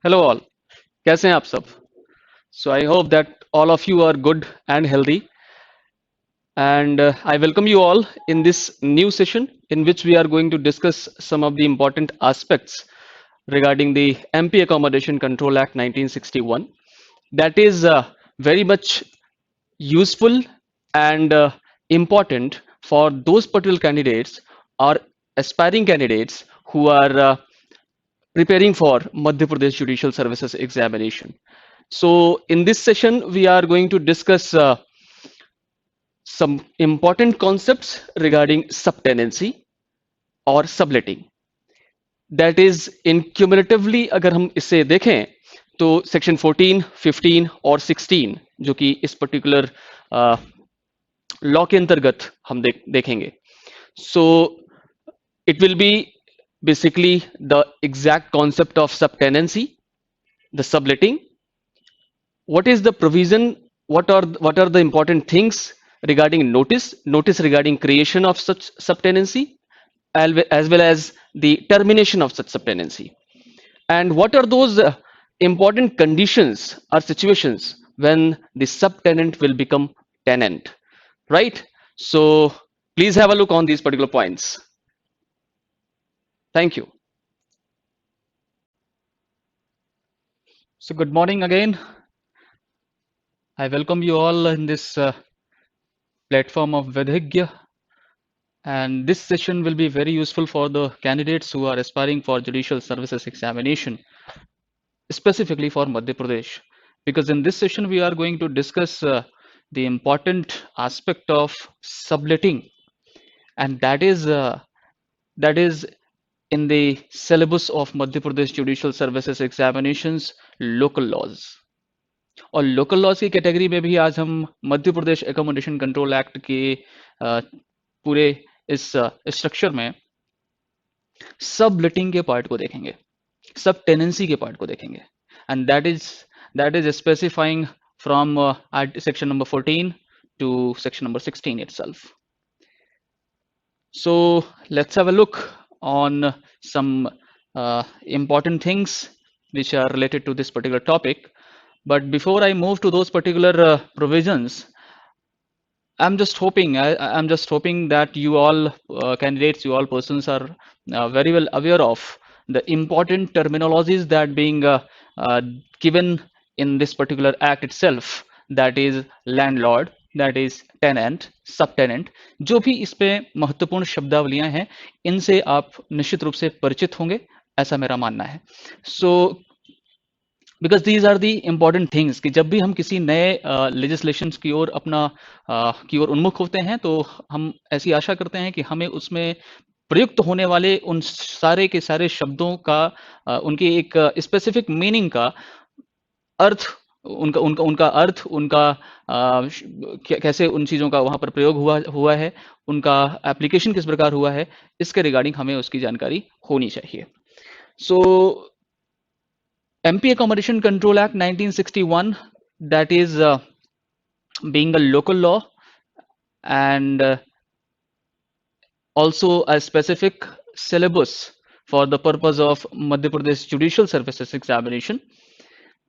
Hello all, कैसे हैं आप सब? So I hope that all of you are good and healthy, and I welcome you all in this new session in which we are going to discuss some of the important aspects regarding the MP Accommodation Control Act 1961. That is very much useful and important for those particular candidates or aspiring candidates who are preparing for Madhya Pradesh Judicial Services examination. So, in this session, we are going to discuss some important concepts regarding subtenancy or subletting. That is, in cumulatively, अगर हम इसे देखें तो section 14, 15 और 16 जो कि इस particular law के अंतर्गत हम देखेंगे. So, it will be basically the exact concept of subtenancy, the subletting, what is the provision, what are the important things regarding notice regarding creation of such subtenancy, as well as the termination of such subtenancy, and what are those important conditions or situations when the subtenant will become tenant, right? So please have a look on these particular points. Thank you. So good morning again. I welcome you all in this platform of Vedhigya. And this session will be very useful for the candidates who are aspiring for judicial services examination, specifically for Madhya Pradesh. Because in this session, we are going to discuss the important aspect of subletting, and that is in the syllabus of Madhya Pradesh Judicial Services Examinations local laws. और local laws की category में भी आज हम Madhya Pradesh accommodation control act के पूरे इस structure में सब लेटिंग के पार्ट को देखेंगे, सब टेनेंसी के पार्ट को देखेंगे, and that is specifying from section number 14 to section number 16 itself. So let's have a look on some important things which are related to this particular topic. But before I move to those particular provisions, I'm just hoping that you all candidates, you all persons are very well aware of the important terminologies that being given in this particular act itself. That is landlord, that is tenant, subtenant. जो भी इस पे महत्वपूर्ण शब्दावलियां हैं, इनसे आप निश्चित रूप से परिचित होंगे, ऐसा मेरा मानना है. So because these are the important things कि जब भी हम किसी नए लेजिस्लेशन की ओर की ओर उन्मुख होते हैं तो हम ऐसी आशा करते हैं कि हमें उसमें प्रयुक्त होने वाले उन सारे के सारे शब्दों का उनकी एक स्पेसिफिक मीनिंग का अर्थ, उनका उनका उनका अर्थ, उनका कैसे उन चीज़ों का वहाँ पर प्रयोग हुआ है, उनका एप्लीकेशन किस प्रकार हुआ है, इसके रिगार्डिंग हमें उसकी जानकारी होनी चाहिए. सो MP Accommodation Control Act 1961, that is being a local law and also a specific syllabus for the purpose of Madhya Pradesh Judicial Services Examination.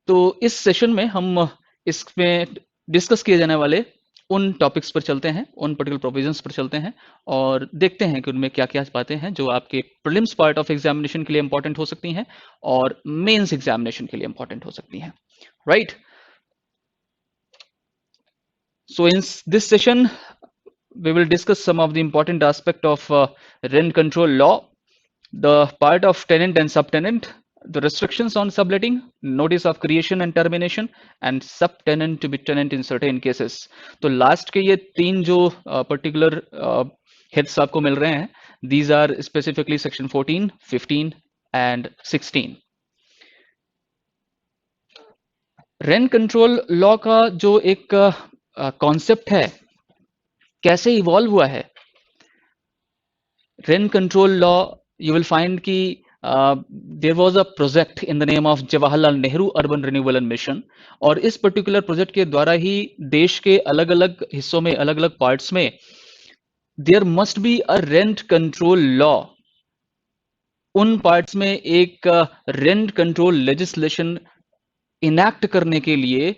तो इस सेशन में हम इसमें डिस्कस किए जाने वाले उन टॉपिक्स पर चलते हैं, उन पर्टिकुलर प्रोविजंस पर चलते हैं और देखते हैं कि उनमें क्या क्या बातें हैं जो आपके प्रीलिम्स पार्ट ऑफ एग्जामिनेशन के लिए इंपॉर्टेंट हो सकती हैं और मेंस एग्जामिनेशन के लिए इंपॉर्टेंट हो सकती हैं, right? So in this session we will discuss some of the important aspect of rent control law, the part of tenant and subtenant, the restrictions on subletting, notice of creation and termination, and subtenant to be tenant in certain cases. तो last के ये तीन जो particular heads आपको मिल रहे हैं, these are specifically section 14, 15 and 16. Rent control law का जो एक कॉन्सेप्ट है, कैसे इवॉल्व हुआ है. Rent control law you will find कि there was a project in the name of Jawaharlal Nehru urban renewal mission, और इस पर्टिकुलर प्रोजेक्ट के द्वारा ही देश के अलग अलग हिस्सों में, अलग अलग पार्ट्स में there must be a rent control law उन पार्ट्स में एक रेंट कंट्रोल लेजिस्लेशन इनैक्ट करने के लिए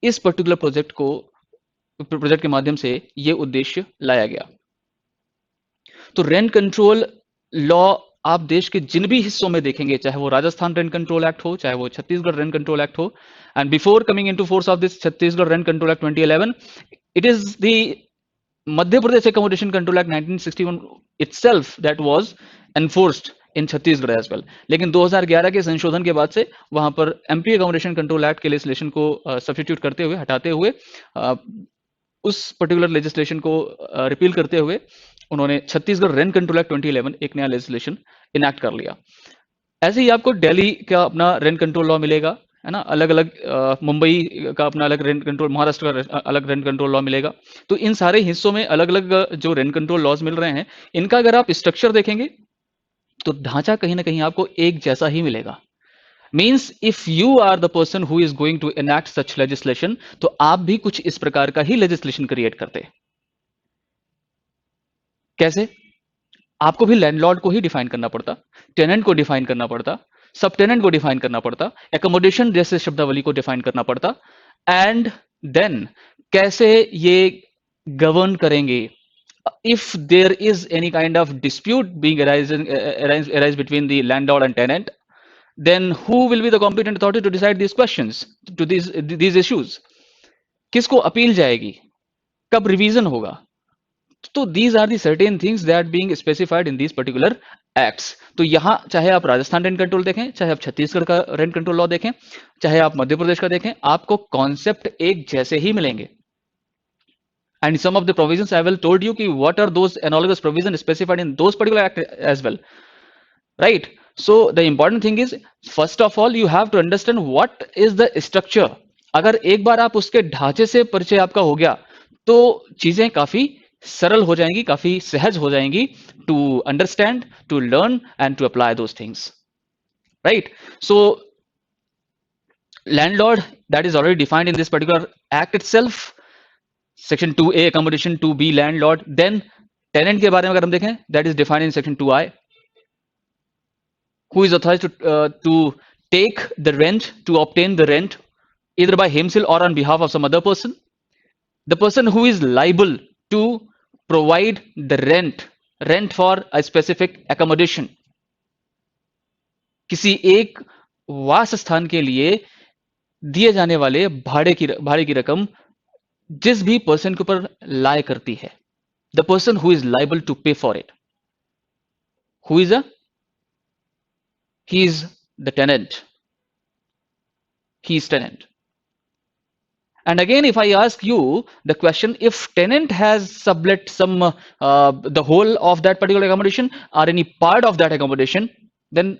इस पर्टिकुलर प्रोजेक्ट के माध्यम से ये उद्देश्य लाया गया। तो रेंट कंट्रोल लॉ आप देश के जिन भी हिस्सों में देखेंगे, चाहे वो राजस्थान रेंट कंट्रोल एक्ट हो, चाहे वो छत्तीसगढ़ रेंट कंट्रोल एक्ट हो, and before coming into force of this Chhattisgarh rent control act 2011, it is the Madhya Pradesh Accommodation Control Act 1961 itself that was enforced in Chhattisgarh as well। लेकिन 2011 के संशोधन के बाद से वहां पर एमपी अकोमोडेशन कंट्रोल एक्ट के लेजिस्लेशन को सब्स्टिट्यूट करते हुए, हटाते हुए, उस पर्टिकुलर लेजिस्लेशन को रिपील करते हुए उन्होंने छत्तीसगढ़ रेंट कंट्रोल एक्ट 2011 एक नया लेजिस्लेशन इनैक्ट कर लिया। ऐसे ही आपको दिल्ली का अपना रेंट कंट्रोल लॉ मिलेगा, है ना, अलग अलग मुंबई का अपना अलग रेंट कंट्रोल, महाराष्ट्र का अलग रेंट कंट्रोल लॉ मिलेगा। तो इन सारे हिस्सों में अलग अलग जो रेंट कंट्रोल लॉज मिल रहे हैं, इनका अगर आप स्ट्रक्चर देखेंगे तो ढांचा कहीं ना कहीं आपको एक जैसा ही मिलेगा। Means if you are the person who is going to enact such legislation, तो आप भी कुछ इस प्रकार का ही लेजिस्लेशन क्रिएट करते। कैसे? आपको भी लैंडलॉर्ड को ही डिफाइन करना पड़ता, टेनेंट को डिफाइन करना पड़ता, सब टेनेंट को डिफाइन करना पड़ता, एकोमोडेशन जैसे शब्दावली को डिफाइन करना पड़ता, एंड देन कैसे ये गवर्न करेंगे if there is any kind of dispute being arise between the landlord and tenant, then who will be the competent authority to decide these questions, to these issues? किसको appeal जाएगी, कब revision होगा? तो these are the certain things that being specified in these particular acts। तो यहां चाहे आप Rajasthan rent control देखें, चाहे आप छत्तीसगढ़ का रेंट कंट्रोल लॉ देखें, चाहे आप मध्य प्रदेश का देखें, आपको कॉन्सेप्ट एक जैसे ही मिलेंगे। And some of the provisions I will told you ki what are those analogous provisions specified in those particular act as well, right? So the important thing is, first of all you have to understand what is the structure। अगर एक बार आप उसके ढांचे से परिचय आपका हो गया तो चीजें काफी सरल हो जाएंगी, काफी सहज हो जाएंगी, to understand, to learn and to apply those things, right? So landlord, that is already defined in this particular act itself, section 2A accommodation, 2B landlord। then tenant के बारे में अगर हम देखें, that is defined in section 2I, who is authorized to take the rent, to obtain the rent either by himself or on behalf of some other person, the person who is liable to provide the rent for a specific accommodation। किसी एक वास स्थान के लिए दिए जाने वाले भाड़े की रकम जिस भी पर्सन के ऊपर लाए करती है, the person who is liable to pay for it, who is he is the tenant, he is tenant। And again, if I ask you the question, if tenant has sublet some the whole of that particular accommodation or any part of that accommodation, then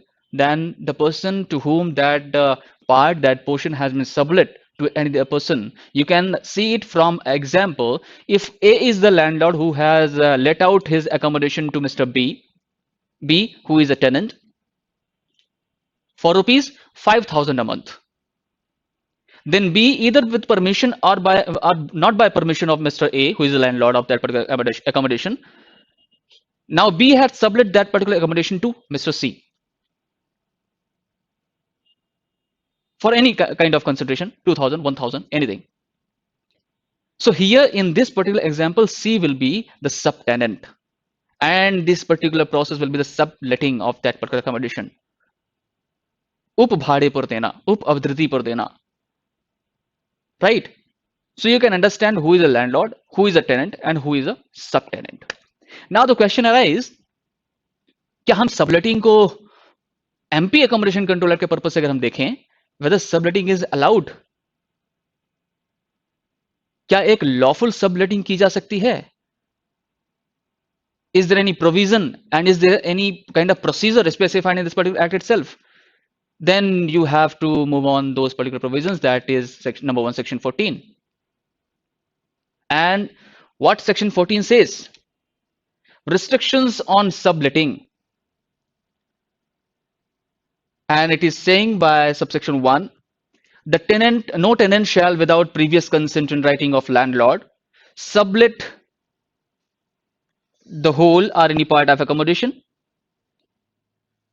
the person to whom that that portion has been sublet to any other person, you can see it from example, if A is the landlord who has let out his accommodation to Mr. B who is a tenant for rupees 5,000 a month, then B, either with permission or not by permission of Mr. A who is the landlord of that particular accommodation, now B had sublet that particular accommodation to Mr. C for any kind of consideration, 2,000, 1,000, anything. So here in this particular example, C will be the subtenant, and this particular process will be the subletting of that particular accommodation। उप भाड़े पर देना, उप अवधि पर देना, right? So you can understand who is a landlord, who is a tenant, and who is a subtenant। Now the question arises, क्या हम सबलेटिंग को एमपी अकोमोडेशन कंट्रोल एक्ट के पर्पस से अगर हम देखें, whether subletting is allowed, क्या एक लॉफुल सबलेटिंग की जा सकती है? Is there any provision and is there any kind of procedure specified in this particular act itself? Then you have to move on those particular provisions, that is section number 1, section 14। And what section 14 says? Restrictions on subletting, and it is saying by subsection 1, no tenant shall without previous consent in writing of landlord sublet the whole or any part of accommodation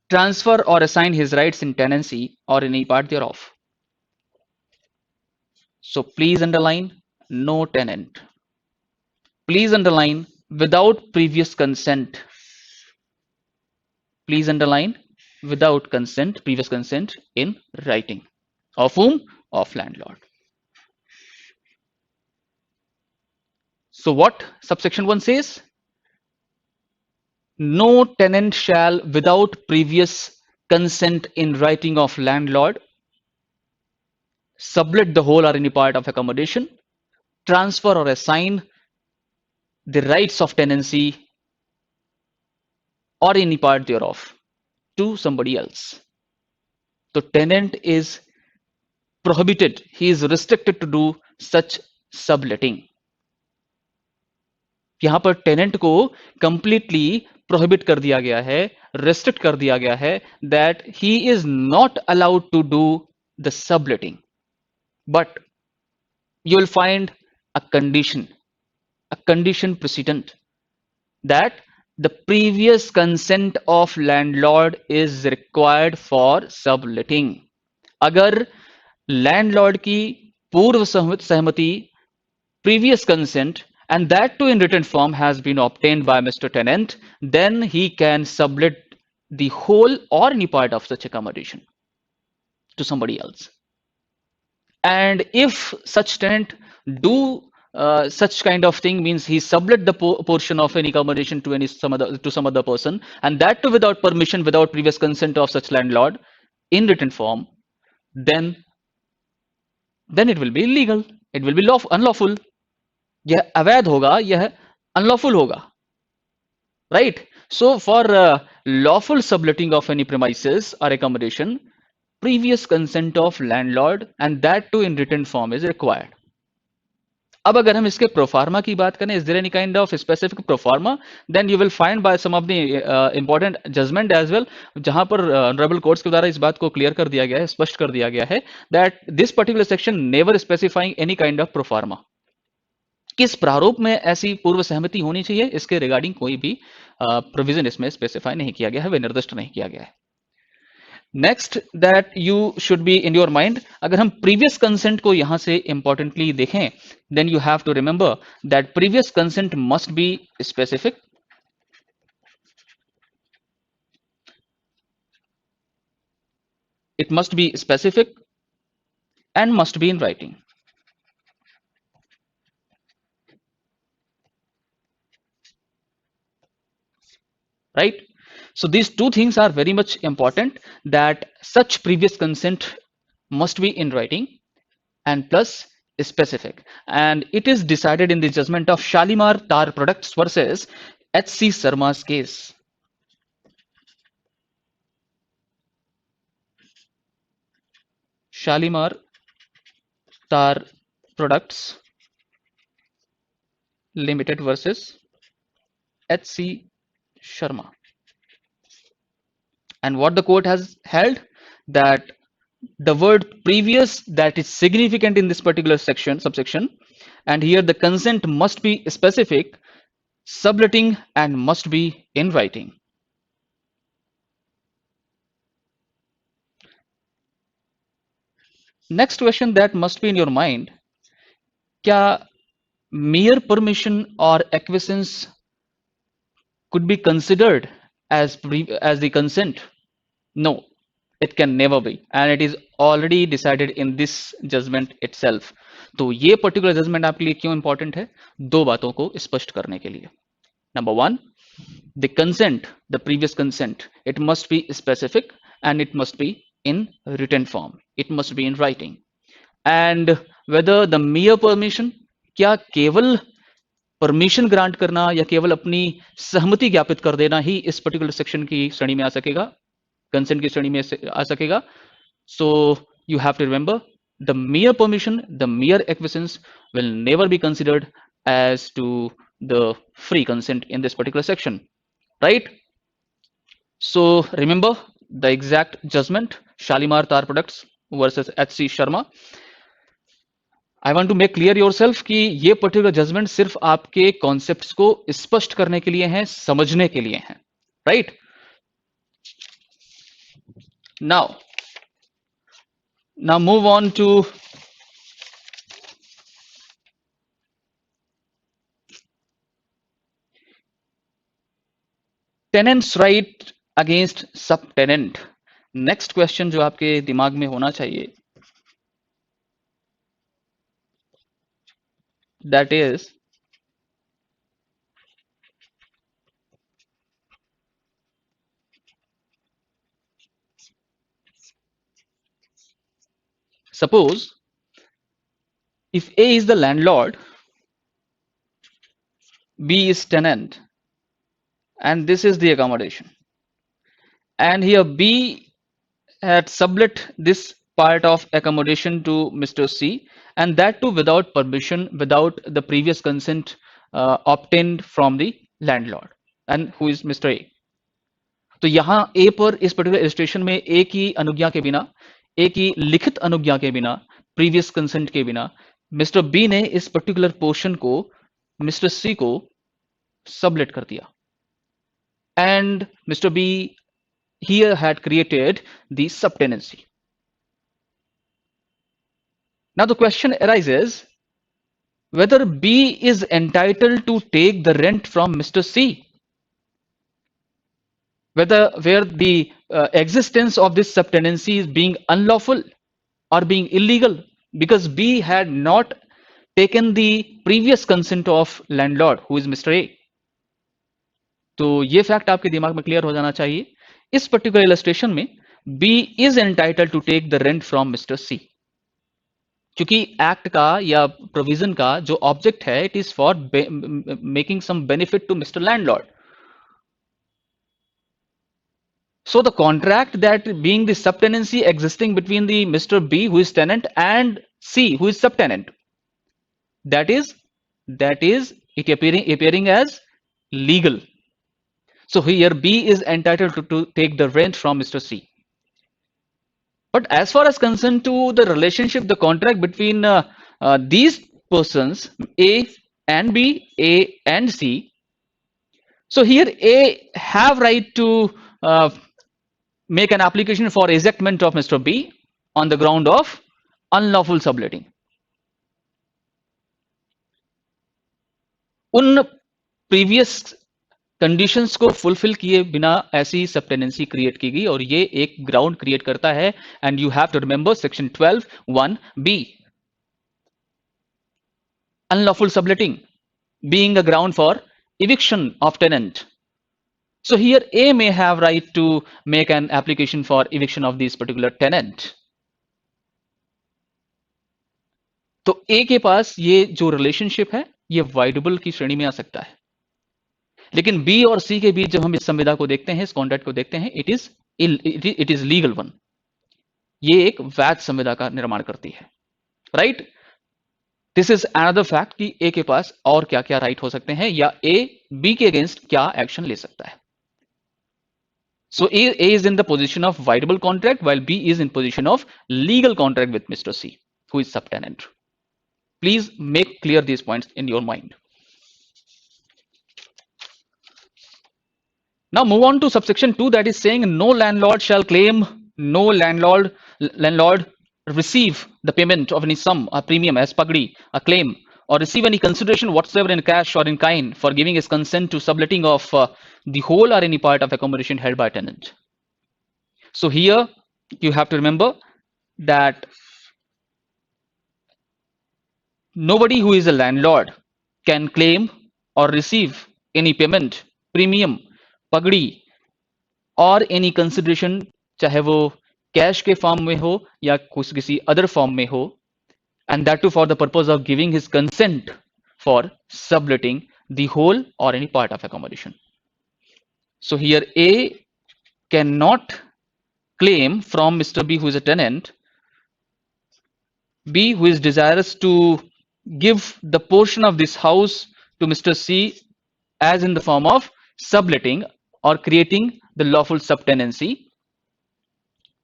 transfer or assign his rights in tenancy or any part thereof. So please underline no tenant. Please underline without previous consent. Please underline without consent, previous consent in writing. Of whom? Of landlord. So what subsection 1 says? No tenant shall, without previous consent in writing of landlord, sublet the whole or any part of accommodation, transfer or assign the rights of tenancy or any part thereof to somebody else. So tenant is prohibited, he is restricted to do such subletting. यहाँ पर tenant को completely prohibit कर दिया गया है, restrict कर दिया गया है that he is not allowed to do the subletting, but you will find a condition precedent that the previous consent of landlord is required for subletting. अगर लैंडलॉर्ड की पूर्व सहमति, previous consent, and that too in written form has been obtained by Mr. Tenant, then he can sublet the whole or any part of such accommodation to somebody else. And if such tenant do such kind of thing, means he sublet the portion of any accommodation to some other person, and that too without permission, without previous consent of such landlord in written form, then it will be illegal, it will be unlawful. यह अवैध होगा, यह unlawful होगा, right? So for lawful subletting of any premises or accommodation, previous consent of landlord and that too in written form is required. अब अगर हम इसके proforma की बात करें, is there any kind of specific proforma, then you will find by some of the important judgment as well, जहां पर honorable courts के द्वारा इस बात को क्लियर कर दिया गया है, स्पष्ट कर दिया गया है that this particular section never specifying any kind of proforma. किस प्रारूप में ऐसी पूर्व सहमति होनी चाहिए, इसके रिगार्डिंग कोई भी प्रोविजन इसमें स्पेसिफाई नहीं किया गया है, वे निर्दिष्ट नहीं किया गया है. Next that you should be in your mind, अगर हम प्रीवियस कंसेंट को यहां से इंपॉर्टेंटली देखें, then you have to remember that previous consent must be specific, it must be specific and must be in writing. Right? So these two things are very much important, that such previous consent must be in writing and plus specific. And it is decided in the judgment of Shalimar Tar Products versus H.C. Sharma's case. Shalimar Tar Products Limited versus H.C. Sharma. And what the court has held, that the word previous, that is significant in this particular subsection, and here the consent must be specific, subletting, and must be in writing. Next question that must be in your mind, क्या mere permission or acquiescence could be considered as the consent? No, it can never be, and it is already decided in this judgment itself. तो ये particular judgement आपके लिए क्यों important है? दो बातों को स्पष्ट करने के लिए. Number one, the consent, the previous consent, it must be specific and it must be in written form, it must be in writing. And whether the mere permission, क्या केवल परमिशन ग्रांट करना या केवल अपनी सहमति ज्ञापित कर देना ही इस पर्टिकुलर सेक्शन की श्रेणी में आ सकेगा, कंसेंट की श्रेणी में आ सकेगा? So you have to remember, the mere permission, the mere acquiescence will never be considered as to the free consent in this particular section, right? So remember the exact judgment, Shalimar Tar Products versus H.C. Sharma. I want to make clear yourself कि ये particular judgement सिर्फ आपके concepts को स्पष्ट करने के लिए हैं, समझने के लिए हैं, right? Now, move on to tenant's right against subtenant. Next question जो आपके दिमाग में होना चाहिए, that is, suppose if A is the landlord, B is tenant, and this is the accommodation, and here B had sublet this part of accommodation to Mr. C, and that too without permission, without the previous consent obtained from the landlord, and who is Mr. A. तो यहाँ ए पर इस particular registration में ए की अनुज्ञा के बिना, ए की लिखित अनुज्ञा के बिना, प्रीवियस कंसेंट के बिना मिस्टर बी ने इस पर्टिकुलर पोर्शन को मिस्टर सी को सबलेट कर दिया, and mister B here had created the subtenancy. Now the question arises whether B is entitled to take the rent from Mr. C, where the existence of this subtenancy is being unlawful or being illegal, because B had not taken the previous consent of landlord who is Mr. A. तो ये fact आपके दिमाग में clear हो जाना चाहिए. इस particular illustration में B is entitled to take the rent from Mr. C, क्योंकि एक्ट का या प्रोविजन का जो ऑब्जेक्ट है, it is for making some benefit to mister landlord. So the contract that being the subtenancy existing between the Mr. B who is tenant and C who is subtenant, that is it appearing as legal. So here B is entitled to take the rent from Mr. C. But as far as concerned to the relationship, the contract between these persons, A and B, A and C, so here A have right to make an application for ejectment of Mr. B on the ground of unlawful subletting. उन previous conditions को fulfil किए बिना ऐसी सबटेनेंसी create की गई, और ये एक ग्राउंड क्रिएट करता है. And you have to remember section 12(1)(b), unlawful subletting being a ground for eviction of tenant. So here A may have right to make an application for eviction of this particular tenant. तो A के पास ये जो relationship है ये voidable की श्रेणी में आ सकता है, लेकिन B और C के बीच जब हम इस संविदा को देखते हैं, इस कॉन्ट्रैक्ट को देखते हैं, इट इज लीगल वन. ये एक वैध संविदा का निर्माण करती है, right. This is another fact कि A के पास और क्या क्या राइट हो सकते हैं, या A B के अगेंस्ट क्या एक्शन ले सकता है. So A is in the position of voidable contract, while B is in position of legal contract with Mr. C, who is subtenant. Please make clear these points in your mind. Now move on to subsection 2, that is saying no landlord shall claim, no landlord receive the payment of any sum, a premium as pagdi, a claim, or receive any consideration whatsoever in cash or in kind for giving his consent to subletting of the whole or any part of accommodation held by tenant. So here you have to remember that nobody who is a landlord can claim or receive any payment, premium, पगड़ी और any consideration, चाहे वो cash के form में हो या कुछ किसी अदर फॉर्म में हो, and that too for the purpose of giving his consent for subletting the whole और any part of accommodation. So here A cannot claim from Mr. B who is a tenant, B who is desirous to give the portion of this house to Mr. C as in the form of subletting or creating the lawful subtenancy.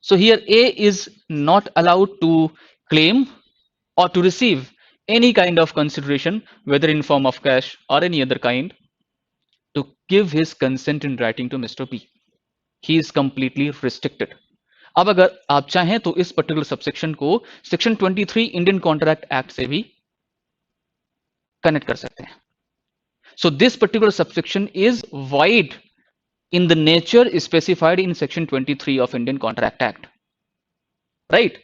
So here A is not allowed to claim or to receive any kind of consideration, whether in form of cash or any other kind, to give his consent in writing to Mr. B. He is completely restricted. अब अगर आप चाहें तो इस particular subsection को section 23 Indian contract act से भी connect कर सकते हैं. So this particular subsection is wide in the nature specified in section 23 of Indian Contract Act, right?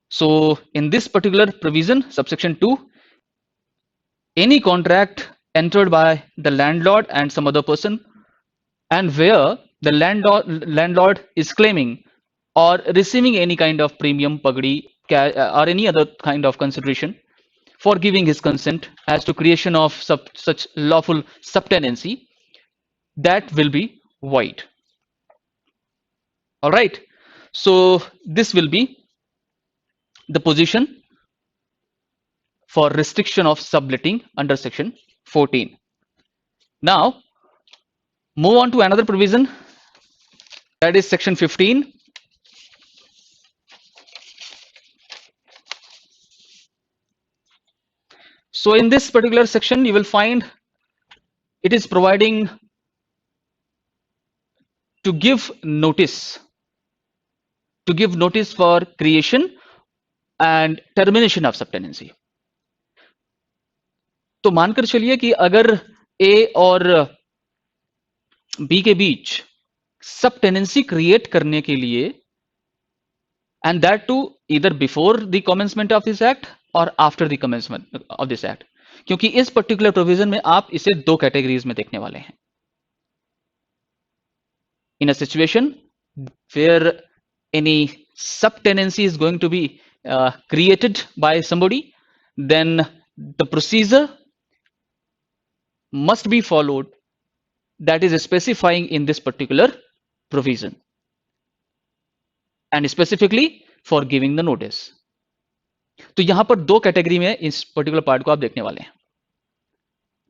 So in this particular provision, subsection 2, any contract entered by the landlord and some other person, and where the landlord is claiming or receiving any kind of premium, pagdi, or any other kind of consideration for giving his consent as to creation of such lawful subtenancy, that will be void. All right. So this will be the position for restriction of subletting under section 14. Now move on to another provision, that is section 15. So in this particular section you will find it is providing to give notice for creation and termination of subtenancy. तो मानकर चलिए कि अगर ए और B के बीच सब tenancy create करने के लिए, and that too either before the commencement of this act और after the commencement of this act, क्योंकि इस पर्टिकुलर प्रोविजन में आप इसे दो कैटेगरीज में देखने वाले हैं. In a situation where any sub tenancy is going to be created by somebody, then the procedure must be followed that is specifying in this particular provision, and specifically for giving the notice. तो यहां पर दो category में इस particular part को आप देखने वाले हैं.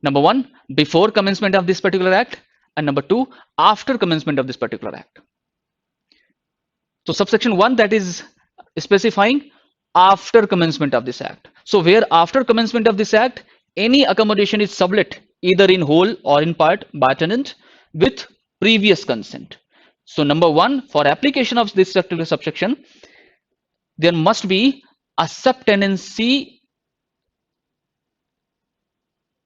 Number 1 before commencement of this particular act, and number 2 after commencement of this particular act. So subsection 1, that is specifying after commencement of this act. So where after commencement of this act any accommodation is sublet either in whole or in part by tenant with previous consent. So number 1, for application of this particular subsection there must be a subtenancy,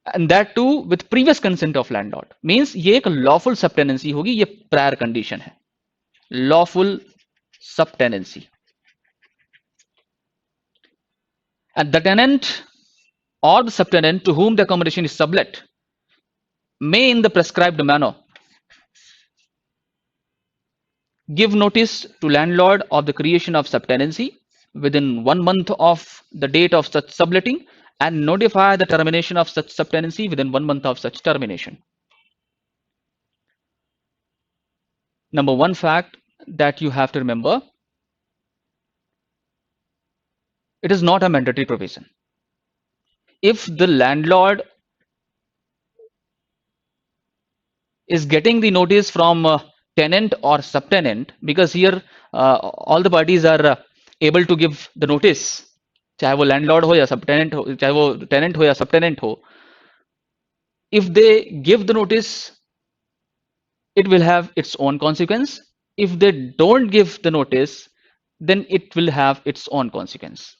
and that too with previous consent of landlord. Means ये एक lawful subtenancy होगी, ये prior condition है, lawful subtenancy. And the tenant or the subtenant to whom the accommodation is sublet may in the prescribed manner give notice to landlord of the creation of subtenancy within 1 month of the date of such subletting, and notify the termination of such subtenancy within 1 month of such termination. Number 1 fact that you have to remember, it is not a mandatory provision. If the landlord is getting the notice from tenant or subtenant, because here all the parties are able to give the notice, चाहे वो landlord हो या subtenant हो, चाहे वो tenant हो या subtenant हो, if they give the notice it will have its own consequence. If they don't give the notice then it will have its own consequence.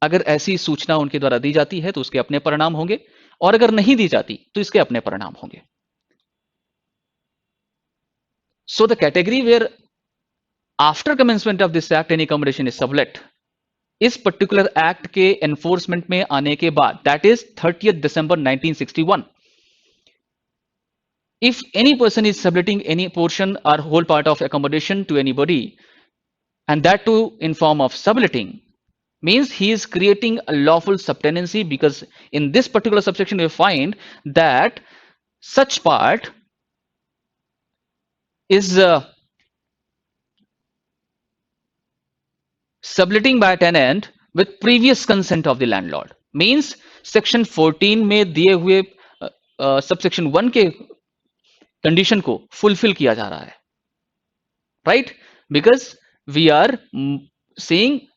अगर ऐसी सूचना उनके द्वारा दी जाती है तो उसके अपने परिणाम होंगे, और अगर नहीं दी जाती तो इसके अपने परिणाम होंगे. So the category where after commencement of this act any accommodation is sublet, इस particular act के enforcement में आने के बाद, that is 30th December 1961, if any person is subletting any portion or whole part of accommodation to anybody, and that too in form of subletting, means he is creating a lawful subtenancy, because in this particular subsection we find that such part is subletting by a tenant with previous consent of the landlord. Means section 14 में दिए हुए subsection 1 के condition को fulfill किया जा रहा है, right? Because we are seeing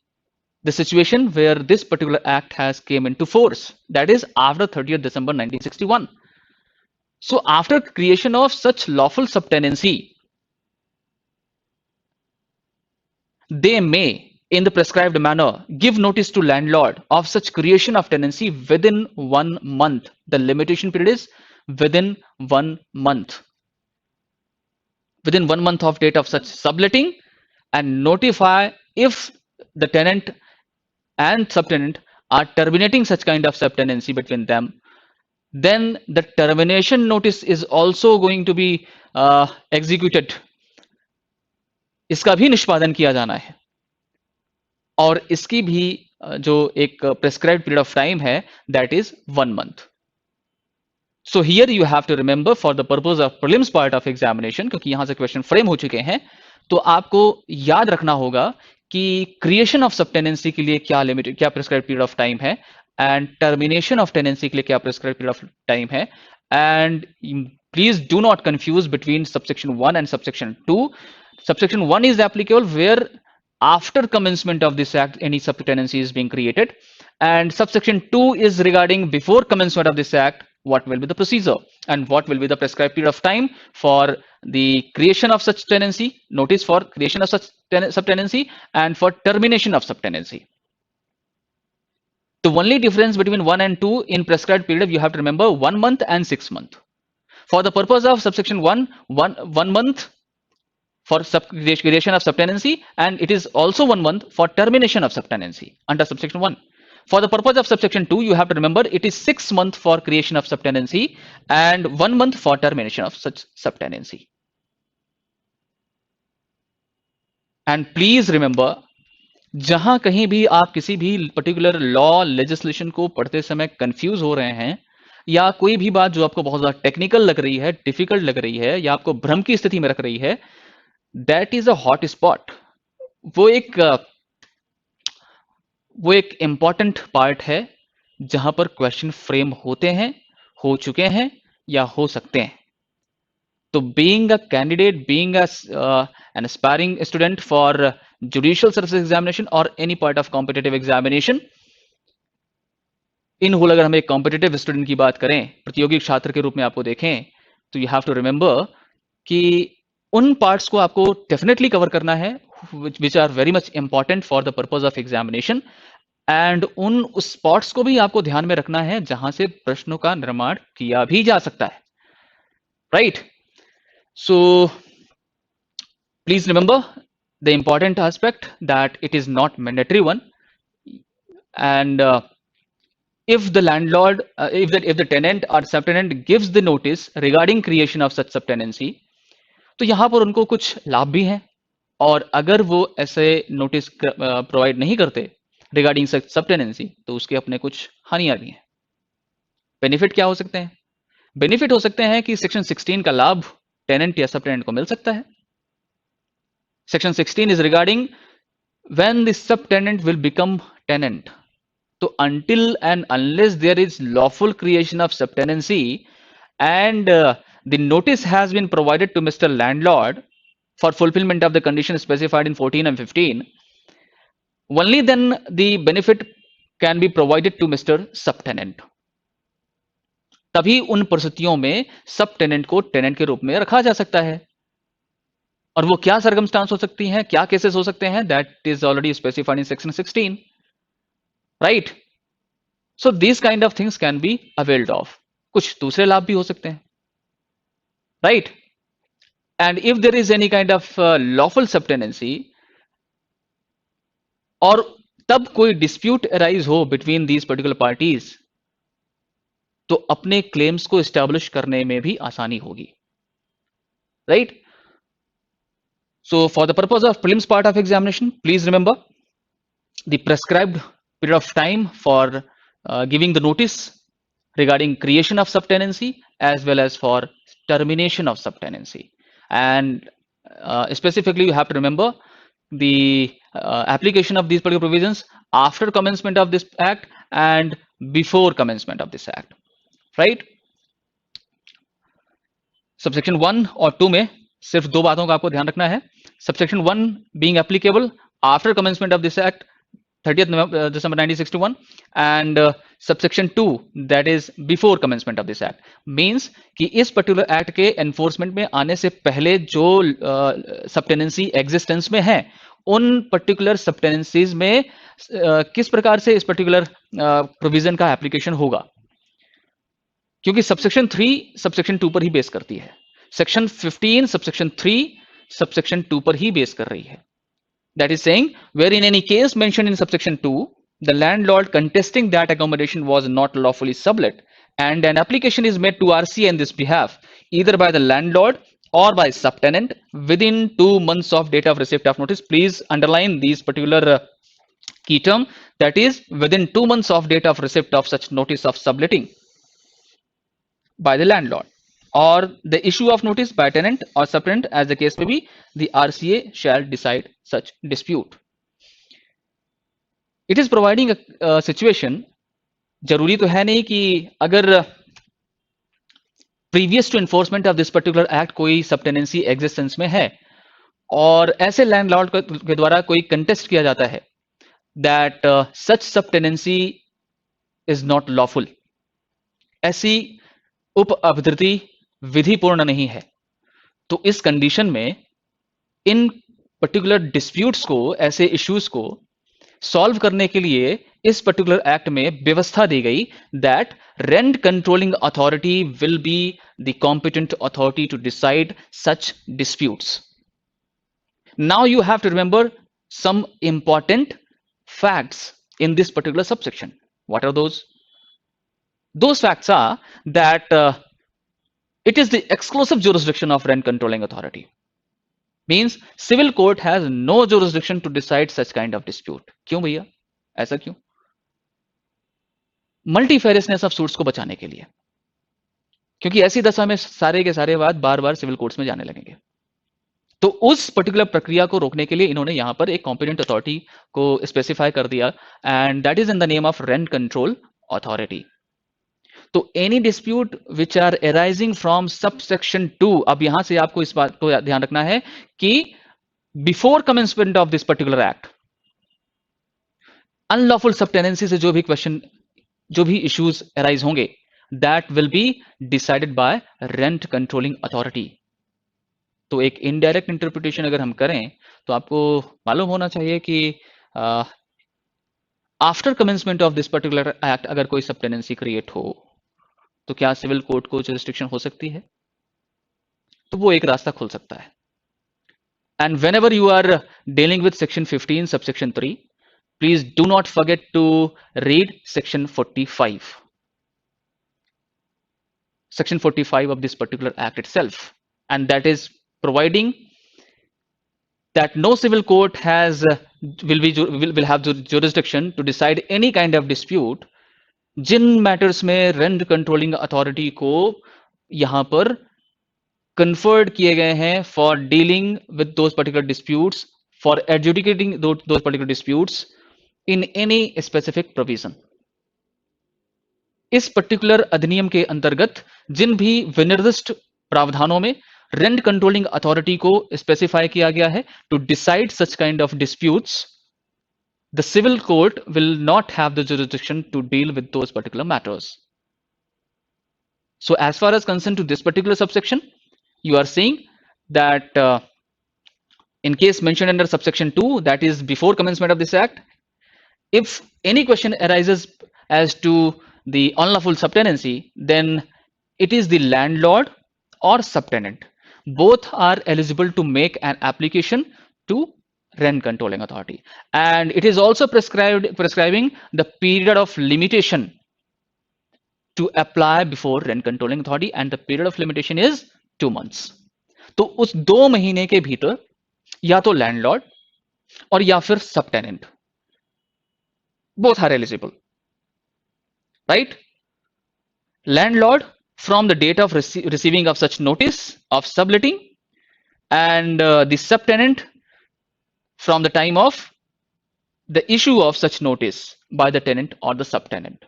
the situation where this particular act has came into force, that is after 30th December 1961. So after creation of such lawful subtenancy, they may, in the prescribed manner, give notice to landlord of such creation of tenancy within 1 month. The limitation period is within 1 month. Within 1 month of date of such subletting, and notify if the tenant and subtenant are terminating such kind of subtenancy between them, then the termination notice is also going to be executed. इसका भी निष्पादन किया जाना है, और इसकी भी जो एक प्रेस्क्राइब्ड पीरियड ऑफ टाइम है, that is 1 month. So here you have to remember for the purpose of prelims part of examination, क्योंकि यहां से क्वेश्चन फ्रेम हो चुके हैं, तो आपको याद रखना होगा कि क्रिएशन ऑफ सबटेनेंसी के लिए क्या लिमिट, क्या प्रेस्क्राइब्ड पीरियड ऑफ टाइम है, एंड टर्मिनेशन ऑफ टेनेंसी के लिए क्या प्रेस्क्राइब्ड पीरियड ऑफ टाइम है. And please do not confuse between subsection 1 and subsection 2. Subsection 1 is applicable where after commencement of this act any subtenancy is being created, and subsection 2 is regarding before commencement of this act, what will be the procedure and what will be the prescribed period of time for the creation of such tenancy, notice for creation of such subtenancy, and for termination of subtenancy. The only difference between 1 and 2 in prescribed period, you have to remember 1 month and 6 months. For the purpose of subsection 1, 1 month for creation of subtenancy, and it is also 1 month for termination of subtenancy under subsection 1. For the purpose of subsection 2, you have to remember it is 6 months for creation of subtenancy and 1 month for termination of such subtenancy. And please remember, जहां कहीं भी आप किसी भी particular law legislation को पढ़ते समय confuse हो रहे हैं, या कोई भी बात जो आपको बहुत ज्यादा टेक्निकल लग रही है, डिफिकल्ट लग रही है, या आपको भ्रम की स्थिति में रख रही है, that is a hot spot. वो एक इंपॉर्टेंट पार्ट है जहां पर क्वेश्चन फ्रेम होते हैं, हो चुके हैं, या हो सकते हैं. तो being a candidate, being an aspiring student for judicial service examination or any part of competitive examination, in whole अगर हम एक कॉम्पिटिटिव स्टूडेंट की बात करें, प्रतियोगी छात्र के रूप में आपको देखें, तो यू हैव टू रिमेंबर कि उन पार्ट्स को आपको डेफिनेटली कवर करना है which are very much important for the purpose of examination, and उन उस स्पॉट्स को भी आपको ध्यान में रखना है जहां से प्रश्नों का निर्माण किया भी जा सकता है, right? So please remember the important aspect that it is not mandatory one, and if the landlord, if the tenant or subtenant gives the notice regarding creation of such subtenancy, तो यहां पर उनको कुछ लाभ भी हैं, और अगर वो ऐसे नोटिस प्रोवाइड नहीं करते रिगार्डिंग सच सबटेनेंसी, तो उसके अपने कुछ हानियां भी हैं. बेनिफिट क्या हो सकते हैं? बेनिफिट हो सकते हैं कि सेक्शन 16 का लाभ टेनेंट या सबटेनेंट को मिल सकता है. Section 16 is regarding when the subtenant will become tenant. तो until and unless there is lawful creation of subtenancy and the notice has been provided to Mr. Landlord for fulfillment of the condition specified in 14 and 15, only then the benefit can be provided to Mr. Subtenant. तभी उन परिस्थितियों में सब tenant को tenant के रूप में रखा जा सकता है. और वो क्या सर्कमस्टांस हो सकती हैं, क्या केसेस हो सकते हैं, that is already specified in section 16, right? So this kind of things can be availed of. कुछ दूसरे लाभ भी हो सकते हैं, right? And if there is any kind of lawful subtenancy, और तब कोई डिस्प्यूट अराइज हो बिटवीन दीज पर्टिकुलर पार्टीज, तो अपने क्लेम्स को एस्टैब्लिश करने में भी आसानी होगी, right? So for the purpose of prelims part of examination, please remember the prescribed period of time for giving the notice regarding creation of subtenancy as well as for termination of subtenancy, and specifically you have to remember the application of these particular provisions after commencement of this act and before commencement of this act, right? subsection 1 और 2 में सिर्फ दो बातों का आपको ध्यान रखना है. subsection 1 being applicable after commencement of this act 30th December 1961, and subsection 2 that is before commencement of this act, means कि इस पर्टिकुलर एक्ट के एनफोर्समेंट में आने से पहले जो सबटेनेंसी एग्जिस्टेंस में है, उन पर्टिकुलर सबटेनेंसीज में किस प्रकार से इस पर्टिकुलर प्रोविजन का एप्लीकेशन होगा, क्योंकि सबसेक्शन 3 सबसेक्शन 2 पर ही बेस करती है, सेक्शन 15 सबसेक्शन 3 सबसेक्शन 2 पर ही बेस कर रही है. That is saying, where in any case mentioned in subsection 2, the landlord contesting that accommodation was not lawfully sublet, and an application is made to RCA in this behalf, either by the landlord or by subtenant within 2 months of date of receipt of notice. Please underline these particular key term, that is within 2 months of date of receipt of such notice of subletting by the landlord, or the issue of notice by tenant or subtenant as the case may be, the RCA shall decide such dispute. It is providing a situation, जरूरी तो है नहीं कि अगर previous to enforcement of this particular act कोई subtenancy existence में है और ऐसे लैंडलॉर्ड के द्वारा कोई कंटेस्ट किया जाता है that such subtenancy is not lawful, ऐसी उप अभिधृति विधिपूर्ण नहीं है, तो इस कंडीशन में इन पर्टिकुलर डिस्प्यूट्स को, ऐसे इश्यूज को सॉल्व करने के लिए इस पर्टिकुलर एक्ट में व्यवस्था दी गई that rent controlling authority will be the competent authority to decide such disputes. Now you have to remember some important facts in this particular subsection. What are those? Those facts are that it is the exclusive jurisdiction of rent controlling authority. Means civil court has no jurisdiction to decide such kind of dispute. क्यों भैया, ऐसा क्यों? मल्टीफेरियसनेस of suits को बचाने के लिए, क्योंकि ऐसी दशा में सारे के सारे वाद बार बार सिविल कोर्ट्स में जाने लगेंगे. तो उस पर्टिकुलर प्रक्रिया को रोकने के लिए इन्होंने यहां पर एक कॉम्पिटेंट अथॉरिटी को स्पेसिफाई कर दिया, and that is in the name of rent control authority. तो any dispute which are arising from subsection 2, अब यहां से आपको इस बात को ध्यान रखना है कि before commencement of this particular act, unlawful subtenancy से जो भी क्वेश्चन, जो भी इश्यूज अराइज होंगे, that will be decided by rent controlling authority. तो एक इनडायरेक्ट इंटरप्रिटेशन अगर हम करें तो आपको मालूम होना चाहिए कि after commencement of this particular act अगर कोई सबटेनेंसी क्रिएट हो तो क्या सिविल कोर्ट को जुरिस्डिक्शन हो सकती है, तो वो एक रास्ता खुल सकता है. And whenever you are dealing with section 15 subsection 3, please do not forget to read section 45, section 45 of this particular act itself, and that is providing that no civil court will have jurisdiction to decide any kind of dispute जिन matters में rent controlling authority को यहां पर conferred किए गए हैं for dealing with those particular disputes, for adjudicating those particular disputes in any specific provision. इस particular अधिनियम के अंतर्गत जिन भी विनिर्दिष्ट प्रावधानों में रेंट कंट्रोलिंग अथॉरिटी को स्पेसिफाई किया गया है to decide such kind of disputes, the civil court will not have the jurisdiction to deal with those particular matters. So as far as concerned to this particular subsection, you are saying that in case mentioned under subsection 2, that is before commencement of this act, if any question arises as to the unlawful subtenancy, then it is the landlord or subtenant. Both are eligible to make an application to rent controlling authority, and it is also prescribing the period of limitation to apply before rent controlling authority, and the period of limitation is 2 months. तो उस 2 महीने के भीतर या तो landlord और या फिर सबटेनेंट, both are eligible, right? Landlord from the date of receiving of such notice of subletting, and the subtenant from the time of the issue of such notice by the tenant or the subtenant,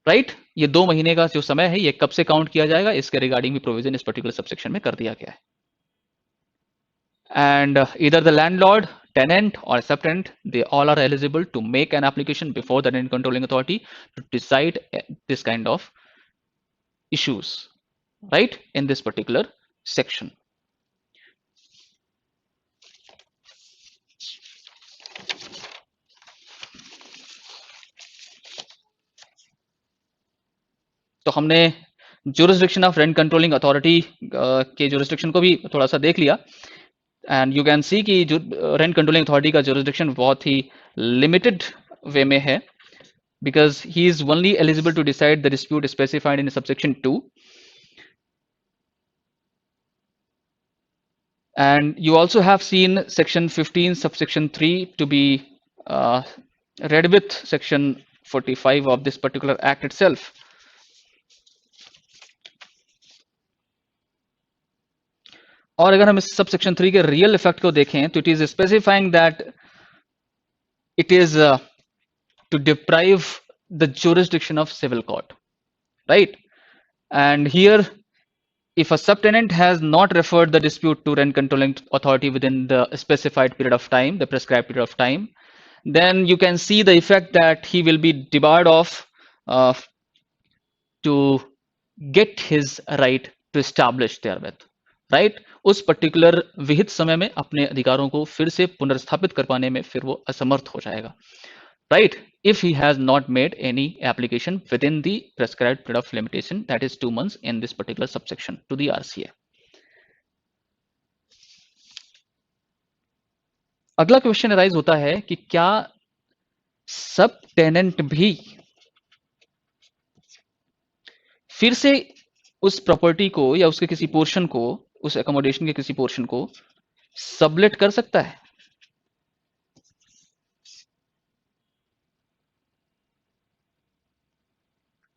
right? ये 2 महीने का जो समय है ये कब से count किया जाएगा, इसके रिगार्डिंग भी प्रोविजन इस पर्टिकुलर सबसेक्शन में कर दिया गया है. And either the landlord, tenant or subtenant, they all are eligible to make an application before the rent controlling authority to decide this kind of issues, right, in this particular section. तो हमने jurisdiction of rent controlling authority के jurisdiction को भी थोड़ा सा देख लिया, and you can see कि जो रेंट कंट्रोलिंग अथॉरिटी का jurisdiction बहुत ही लिमिटेड वे में है, because he is only eligible to decide the dispute specified in subsection 2. And you also have seen section 15 subsection 3 to be read with section 45 of this particular act itself. और अगर हम इस subsection 3 के real effect को देखें तो it is specifying that it is to deprive the jurisdiction of civil court, right? And here, if a subtenant has not referred the dispute to rent controlling authority within the specified period of time, the prescribed period of time, then you can see the effect that he will be debarred of to get his right to establish therewith, right? उस particular विहित समय में अपने अधिकारों को फिर से पुनर्स्थापित कर पाने में फिर वो असमर्थ हो जाएगा, right? If he has not made any application within the prescribed period of limitation, that is 2 months in this particular subsection to the RCA. अगला क्वेश्चन अराइज होता है कि क्या सब टेनेंट भी फिर से उस प्रॉपर्टी को या उसके किसी पोर्शन को, उस एकोमोडेशन के किसी पोर्शन को सबलेट कर सकता है?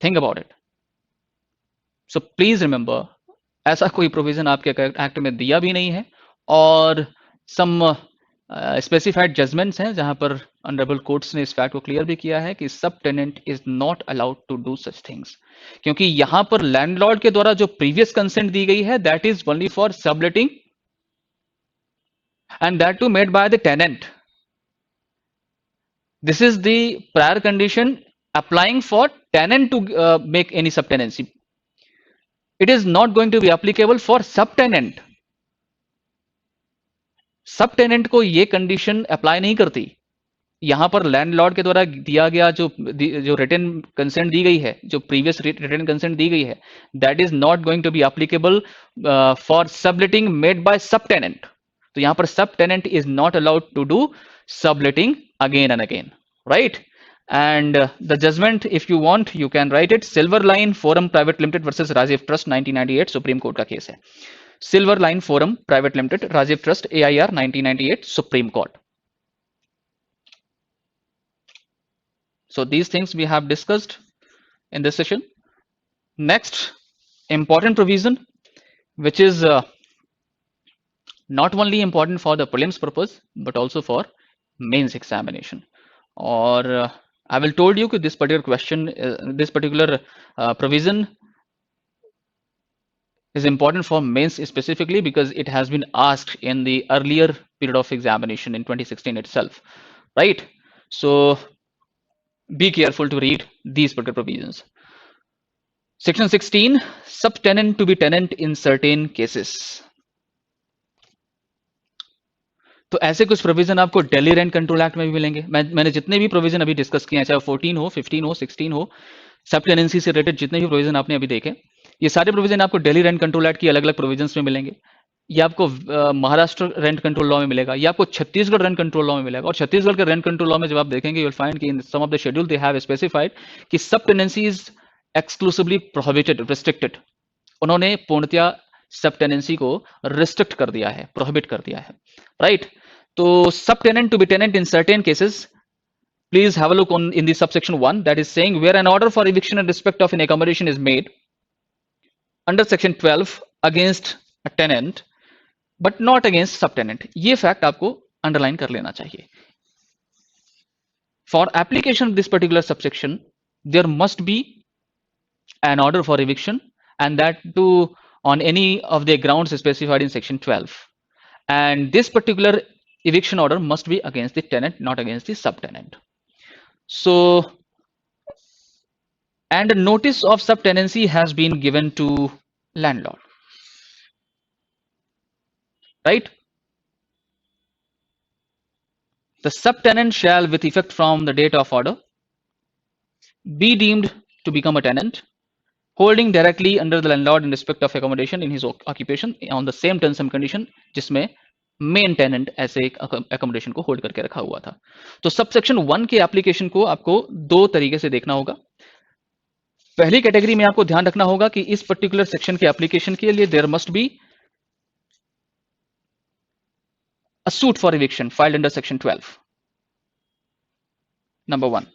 Think about it. So please remember, ऐसा कोई प्रोविजन आपके एक्ट में दिया भी नहीं है, और सम स्पेसिफाइड जजमेंट्स हैं जहां पर ऑनरेबल कोर्ट्स ने इस फैक्ट को क्लियर भी किया है कि sub tenant is not allowed to do such things, क्योंकि यहां पर लैंडलॉर्ड के द्वारा जो प्रीवियस कंसेंट दी गई है that is only for subletting, and that too made by the tenant. This is the prior condition applying for tenant to make any subtenancy. It is not going to be applicable for subtenant. सबटेनेंट को ये condition apply नहीं करती. यहां पर landlord के द्वारा दिया गया जो रिटन कंसेंट दी गई है, जो प्रीवियस रिटन कंसेंट दी गई है, that is not going to be applicable for subletting made by subtenant. तो यहां पर subtenant is not allowed to do subletting again and again, right? And the judgment, if you want, you can write it. Silverline Forum Private Limited versus Rajiv Trust 1998 supreme court का case है. Silverline Forum Private Limited, Rajiv Trust, AIR 1998, Supreme Court. So these things we have discussed in this session. Next important provision, which is not only important for the prelims purpose but also for mains examination. Or I will told you that this particular question, this particular provision is important for mains specifically because it has been asked in the earlier period of examination in 2016 itself, right? So be careful to read these particular provisions. Section 16, subtenant to be tenant in certain cases. तो ऐसे कुछ provision आपको Delhi rent control act में भी मिलेंगे. मैंने जितने भी प्रोविजन अभी डिस्कस किए हैं, चाहे 14 हो, 15 हो, 16 हो, सब टेनेंसी से रिलेटेड जितने भी प्रोविजन आपने अभी देखे, ये सारे प्रोविजन आपको दिल्ली रेंट कंट्रोल एक्ट की अलग अलग प्रोविजंस में मिलेंगे. ये आपको महाराष्ट्र रेंट कंट्रोल लॉ में मिलेगा, ये आपको छत्तीसगढ़ रेंट कंट्रोल लॉ में मिलेगा. और छत्तीसगढ़ के रेंट कंट्रोल लॉ में जब आप देखेंगे, यू विल फाइंड कि in some of the schedule they have specified कि सब tenancy is exclusively prohibited, restricted. उन्होंने पूर्णतया सब टेनेंसी को रिस्ट्रिक्ट कर दिया है, प्रोहिबिट कर दिया है, राइट? तो subtenant to be tenant in certain cases, please have a look on in the subsection 1, that is saying where an order for eviction in respect of an accommodation is made under section 12 against a tenant but not against subtenant. ये fact आपको underline कर लेना चाहिए. For application of this particular subsection, there must be an order for eviction, and that too on any of the grounds specified in section 12. And this particular eviction order must be against the tenant, not against the subtenant. So, and a notice of subtenancy has been given to landlord, right? The subtenant shall, with effect from the date of order, be deemed to become a tenant holding directly under the landlord in respect of accommodation in his occupation on the same terms and condition जिसमें main tenant ऐसे एक accommodation को hold करके रखा हुआ था। तो subsection 1 के एप्लीकेशन को आपको दो तरीके से देखना होगा। पहली कैटेगरी में आपको ध्यान रखना होगा कि इस पर्टिकुलर सेक्शन के एप्लीकेशन के लिए there must be a suit for eviction filed under section 12. Number 1,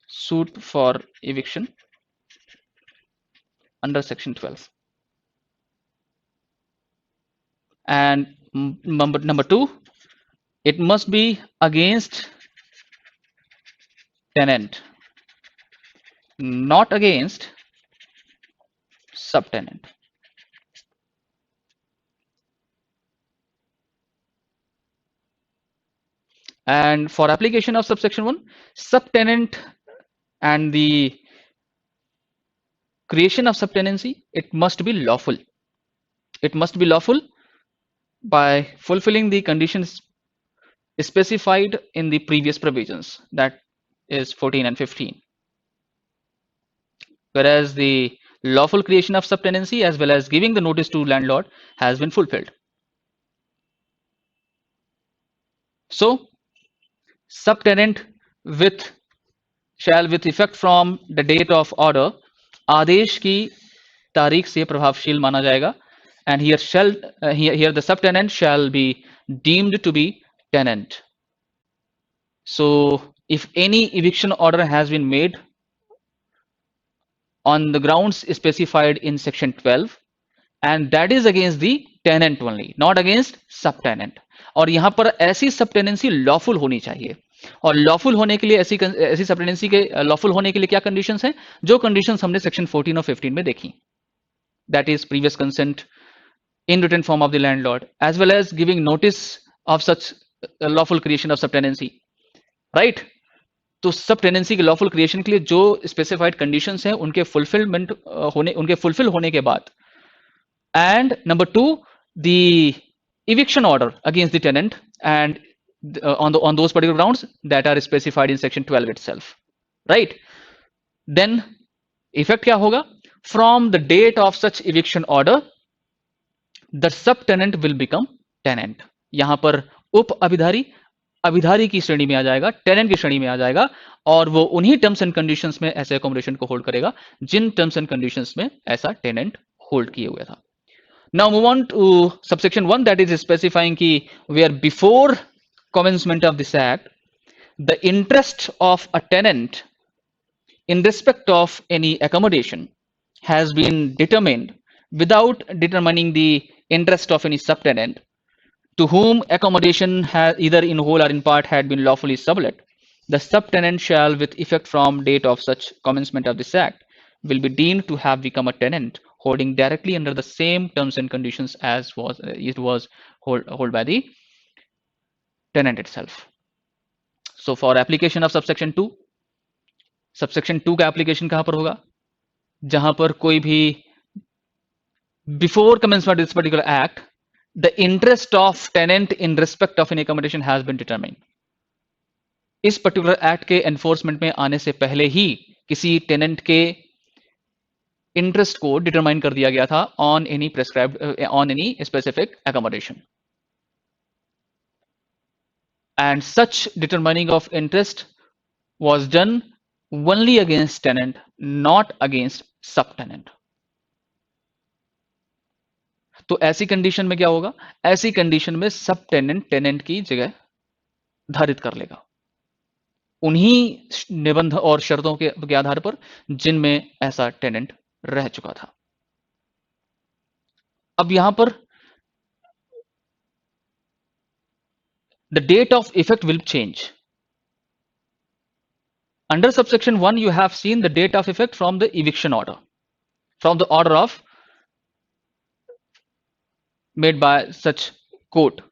suit for eviction under section 12. And number 2, it must be against tenant, not against subtenant. And for application of subsection 1, subtenant and the creation of subtenancy, it must be lawful. It must be lawful by fulfilling the conditions specified in the previous provisions, that is 14 and 15. Whereas the lawful creation of subtenancy as well as giving the notice to landlord has been fulfilled. So subtenant with shall with effect from the date of order, आदेश की तारीख से प्रभावशील माना जाएगा, and here the subtenant shall be deemed to be tenant. So if any eviction order has been made on the grounds specified in section 12 and that is against the tenant only, not against subtenant, और यहाँ पर ऐसी सबटेनेंसी lawful होनी चाहिए, और lawful होने के लिए ऐसी सबटेनेंसी के लॉफुल होने के लिए क्या कंडीशंस हैं, जो कंडीशंस हमने सेक्शन 14 और 15 में देखी, that is previous consent in written form of the landlord as well as giving notice of such lawful creation of subtenancy, right? तो सब टेनेंसी के लॉफुल क्रिएशन के लिए जो स्पेसिफाइड कंडीशंस हैं उनके फुलफिल होने के बाद, and number 2, the eviction order against the tenant and on those particular grounds that are specified in section 12 itself, right? Then effect क्या होगा, from the date of such eviction order the subtenant will become tenant. यहां पर उप अभिधारी की श्रेणी में आ जाएगा, tenant की श्रेणी में आ जाएगा, और वो उन्हीं टर्म्स एंड कंडीशंस में ऐसे अकोमोडेशन को होल्ड करेगा जिन टर्म्स एंड कंडीशंस में ऐसा टेनेंट होल्ड किए हुए था। Now move on to subsection 1, that is specifying ki where before commencement of this act the interest of a tenant in respect of any accommodation has been determined without determining the interest of any subtenant to whom accommodation has either in whole or in part had been lawfully sublet. The subtenant shall with effect from date of such commencement of this act will be deemed to have become a tenant holding directly under the same terms and conditions as it was hold by the tenant itself. So for application of subsection 2 का application कहां पर होगा, जहां पर कोई भी before commencement of this particular act the interest of tenant in respect of an accommodation has been determined. इस particular act के enforcement में आने से पहले ही किसी tenant के इंटरेस्ट को डिटरमाइन कर दिया गया था on any prescribed on any specific accommodation, and such determining of interest was done only against tenant, not against sub tenant. तो ऐसी कंडीशन में क्या होगा, ऐसी कंडीशन में सब टेनेंट टेनेंट की जगह धारित कर लेगा उन्हीं निबंध और शर्तों के आधार पर जिनमें ऐसा टेनेंट रह चुका था। अब यहां पर the date of effect will change. Under subsection 1 you have seen the date of effect from the eviction order, from the order of made by such court,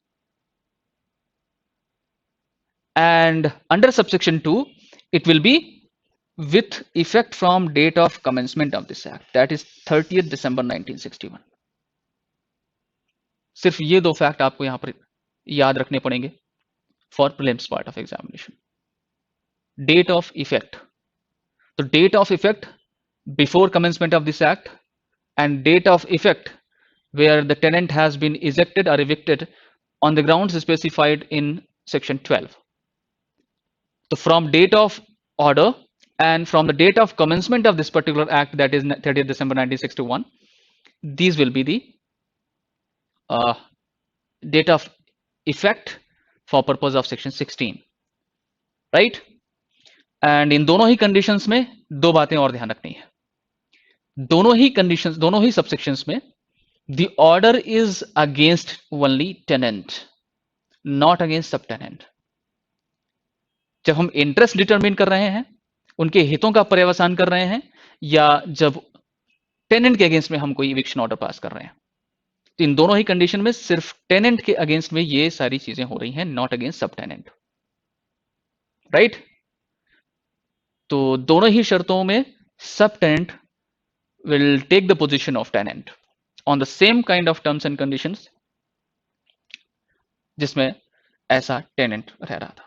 and under subsection 2 it will be with effect from date of commencement of this act, that is 30th December 1961. सिर्फ ये दो fact आपको यहां पर याद रखने पड़ेंगे for prelims part of examination. Date of effect, तो date of effect before commencement of this act, and date of effect where the tenant has been ejected or evicted on the grounds specified in section 12. So from date of order and from the date of commencement of this particular act, that is 30th December 1961, these will be the uh, date of effect for purpose of section 16, right? And in दोनों ही conditions में दो बातें और ध्यान रखनी है. दोनों ही कंडीशंस, दोनों ही सबसेक्शंस में the order is against only tenant, not against sub tenant. जब हम इंटरेस्ट डिटरमिन कर रहे हैं, उनके हितों का पर्यवसान कर रहे हैं, या जब टेनेंट के अगेंस्ट में हम कोई इविक्शन ऑर्डर पास कर रहे हैं, तो इन दोनों ही कंडीशन में सिर्फ टेनेंट के अगेंस्ट में ये सारी चीजें हो रही हैं, not against sub tenant, right? तो दोनों ही शर्तों में सब tenant will take the position of tenant on the same kind of terms and conditions जिसमें ऐसा tenant रह रहा था.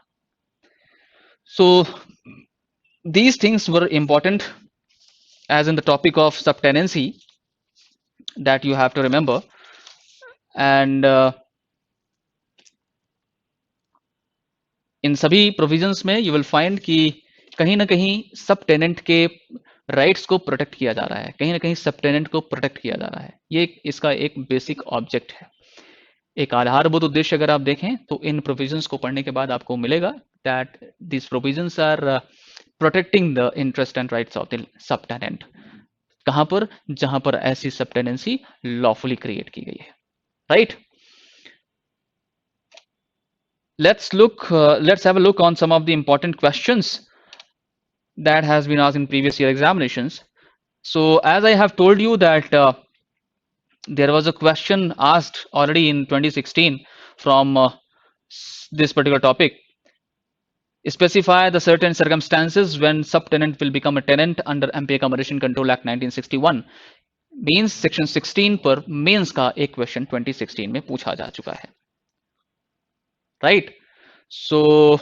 So these things were important as in the topic of subtenancy that you have to remember. And इन सभी provisions में you will find कि कहीं ना कहीं सब टेनेंट के राइट्स को प्रोटेक्ट किया जा रहा है, कहीं ना कहीं सब टेनेंट को प्रोटेक्ट किया जा रहा है. ये इसका एक बेसिक ऑब्जेक्ट है, एक आधारभूत उद्देश्य. अगर आप देखें तो इन प्रोविजंस को पढ़ने के बाद आपको मिलेगा that this provisions are protecting the interest and rights of the sub tenant. कहां पर? जहां पर ऐसी सब टेनेंसी लॉफुली क्रिएट की गई है, right? Let's have a look on some of the important questions that has been asked in previous year examinations. So as I have told you that there was a question asked already in 2016 from this particular topic. Specify the certain circumstances when subtenant will become a tenant under MPA Accommodation Control Act 1961. Means section 16 पर mains का एक question 2016 में पूछा जा चुका है, right? So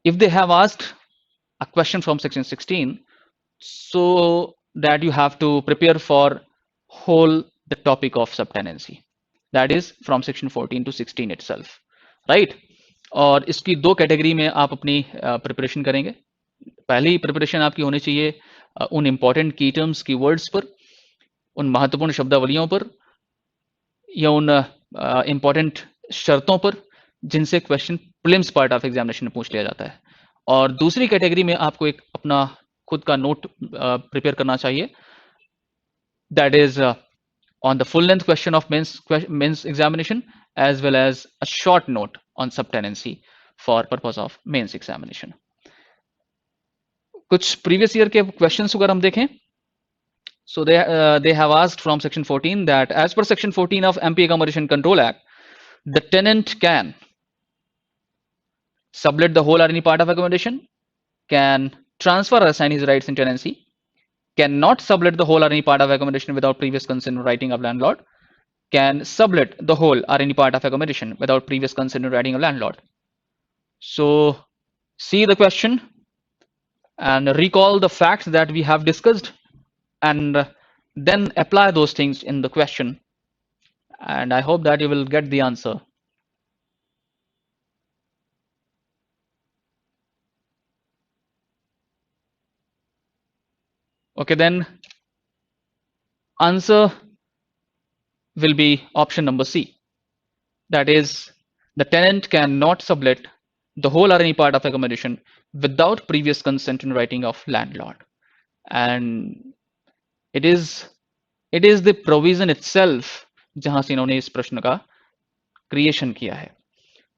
if they have asked a question from section 16, so that you have to prepare for whole the topic of subtenancy, that is from section 14 to 16 itself, right? और इसकी दो कैटेगरी में आप अपनी प्रिपरेशन करेंगे. पहली preparation आपकी होनी चाहिए उन इंपॉर्टेंट की टर्म्स, की वर्ड्स पर, उन महत्वपूर्ण शब्दावलियों पर, या उन इंपॉर्टेंट शर्तों पर जिनसे question prelims part of examination में पूछ लिया जाता है. और दूसरी कैटेगरी में आपको एक अपना खुद का नोट प्रिपेयर करना चाहिए, that is on the full length question of men's examination as well as a short note on subtenancy for purpose of men's examination. कुछ previous year के questions अगर हम देखें, so they have asked from section 14 that as per section 14 of MPA Accommodation Control Act, the tenant can sublet the whole or any part of accommodation, can transfer or assign his rights in tenancy, cannot sublet the whole or any part of accommodation without previous consent or writing of landlord, can sublet the whole or any part of accommodation without previous consent or writing of landlord. So see the question and recall the facts that we have discussed and then apply those things in the question, and I hope that you will get the answer. Okay, then answer will be option number C, that is the tenant cannot sublet the whole or any part of accommodation without previous consent and writing of landlord. And it is the provision itself जहां से इन्होंने इस प्रश्न का creation किया है.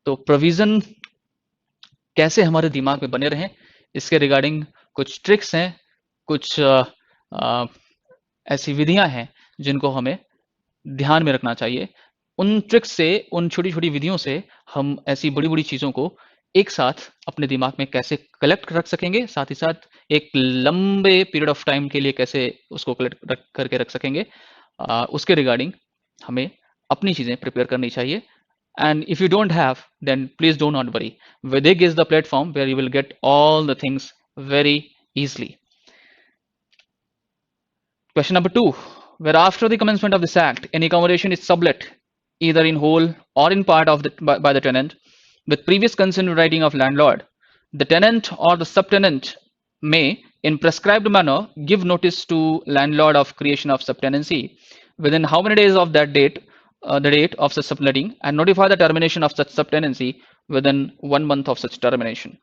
तो provision कैसे हमारे दिमाग में बने रहें, इसके रिगार्डिंग कुछ ट्रिक्स हैं, कुछ ऐसी विधियां हैं जिनको हमें ध्यान में रखना चाहिए. उन ट्रिक्स से, उन छोटी छोटी विधियों से हम ऐसी बड़ी बड़ी चीजों को एक साथ अपने दिमाग में कैसे कलेक्ट रख सकेंगे, साथ ही साथ एक लंबे पीरियड ऑफ टाइम के लिए कैसे उसको कलेक्ट करके रख सकेंगे, उसके रिगार्डिंग हमें अपनी चीजें प्रिपेयर करनी चाहिए. And if you don't have, then please do not worry. Vedic is the platform where you will get all the things very easily. Question number 2, where after the commencement of this act, any accommodation is sublet either in whole or in part of by the tenant with previous consent in writing of landlord, the tenant or the subtenant may, in prescribed manner, give notice to landlord of creation of subtenancy within how many days of that date, the date of such subletting, and notify the termination of such subtenancy within 1 month of such termination.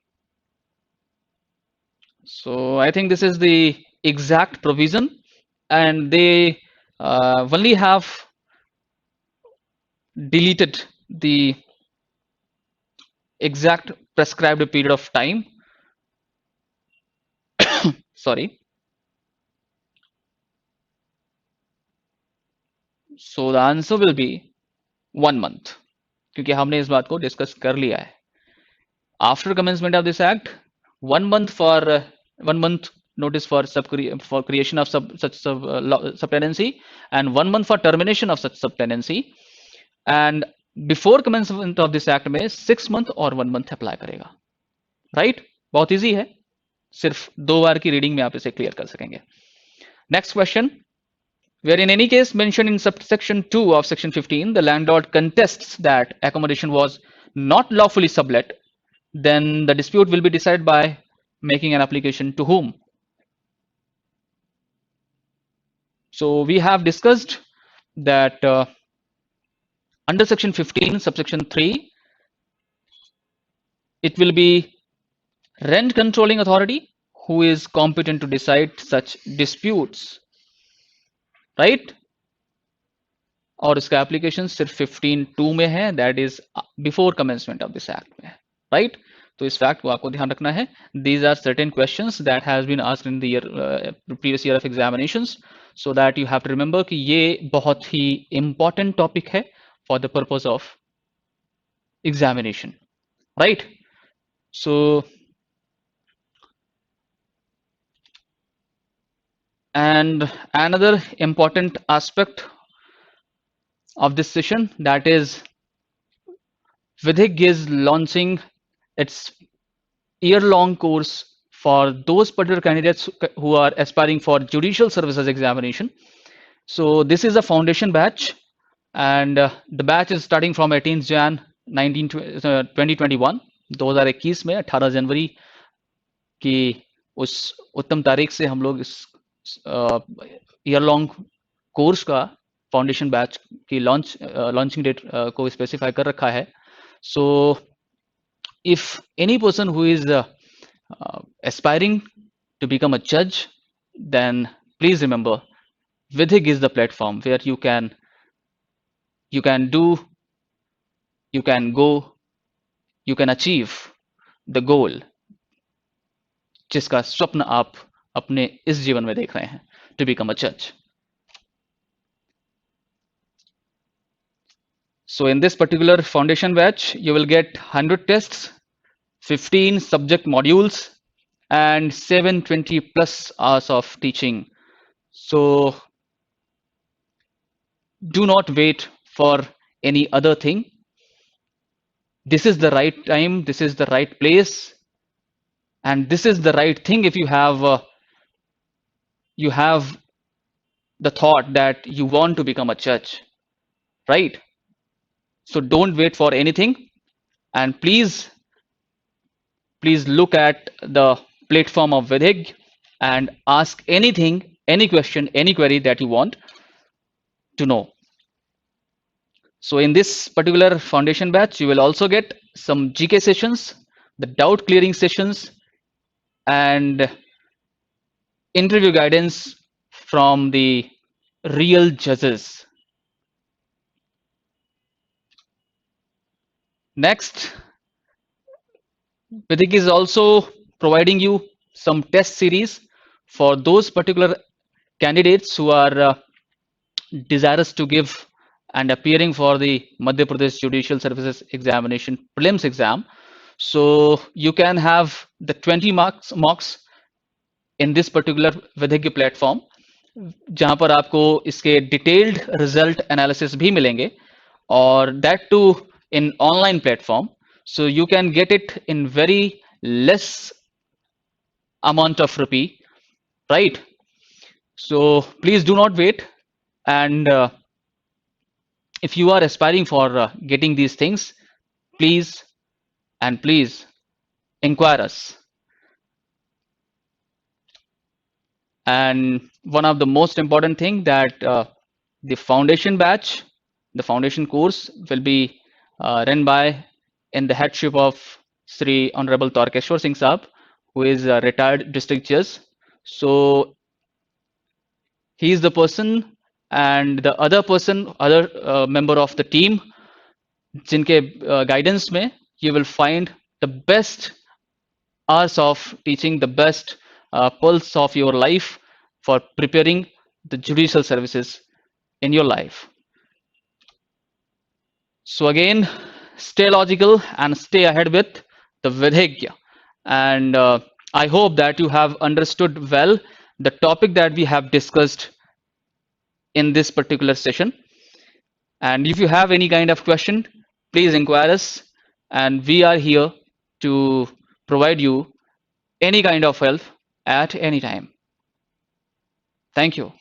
So I think this is the exact provision, and they only have deleted the exact prescribed period of time. Sorry. So the answer will be 1 month, क्योंकि हमने इस बात को discuss कर लिया है. After commencement of this act, 1 month for 1 month notice for creation of such subtenancy, and 1 month for termination of such subtenancy, and before commencement of this act में 6 month और 1 month अप्लाई करेगा. Right बहुत easy है, सिर्फ 2 बार की reading में आप इसे क्लियर कर सकेंगे. Next question, where in any case mentioned in subsection 2 of section 15 the landlord contests that accommodation was not lawfully sublet, then the dispute will be decided by making an application to whom? So we have discussed that under section 15 subsection 3 it will be rent controlling authority who is competent to decide such disputes, right और इसका application सिर्फ 15(2) में है, that is before commencement of this act में, right. तो इस fact को आपको ध्यान रखना है. These are certain questions that has been asked in the year previous year of examinations, so that you have to remember कि ये बहुत ही इंपॉर्टेंट टॉपिक है for the purpose of examination, right. So and another important aspect of this session, that is Vidhig is launching its year-long course for those particular candidates who are aspiring for judicial services examination. So this is a foundation batch, and the batch is starting from 18th Jan 2021 2021 में 18 जनवरी की उस उत्तम तारीख से हम लोग इस year long course का फाउंडेशन बैच की लॉन्चिंग डेट को स्पेसिफाई कर रखा है. So if any person who is aspiring to become a judge, then please remember Vidhig is the platform where you can do, you can go, you can achieve the goal जिसका स्वप्न आप अपने इस जीवन में देख रहे हैं, to become a judge. So in this particular foundation batch, you will get 100 tests, 15 subject modules, and 720 plus hours of teaching. So do not wait for any other thing. This is the right time, this is the right place, and this is the right thing if you have the thought that you want to become a judge, right? So don't wait for anything, and please look at the platform of Vidhig and ask anything, any question, any query that you want to know. So in this particular foundation batch, you will also get some GK sessions, the doubt clearing sessions, and interview guidance from the real judges. Next, Vidhig is also providing you some test series for those particular candidates who are desirous to give and appearing for the Madhya Pradesh Judicial Services Examination prelims exam. So you can have the 20 marks in this particular Vidhig platform, जहां पर आपको इसके detailed result analysis भी मिलेंगे, और that too in online platform. So you can get it in very less amount of rupee, right? So please do not wait. And if you are aspiring for getting these things, please and please inquire us. And one of the most important thing that the foundation batch, the foundation course will be run by in the headship of Sri Honorable Tarkeshwar Singh Saab, who is a retired district judge. So he is the person, and the other member of the team, जिनके guidance में you will find the best hours of teaching, the best pulse of your life for preparing the judicial services in your life. So again, stay logical and stay ahead with the Vidhegya. And I hope that you have understood well the topic that we have discussed in this particular session. And if you have any kind of question, please inquire us, and we are here to provide you any kind of help at any time. Thank you.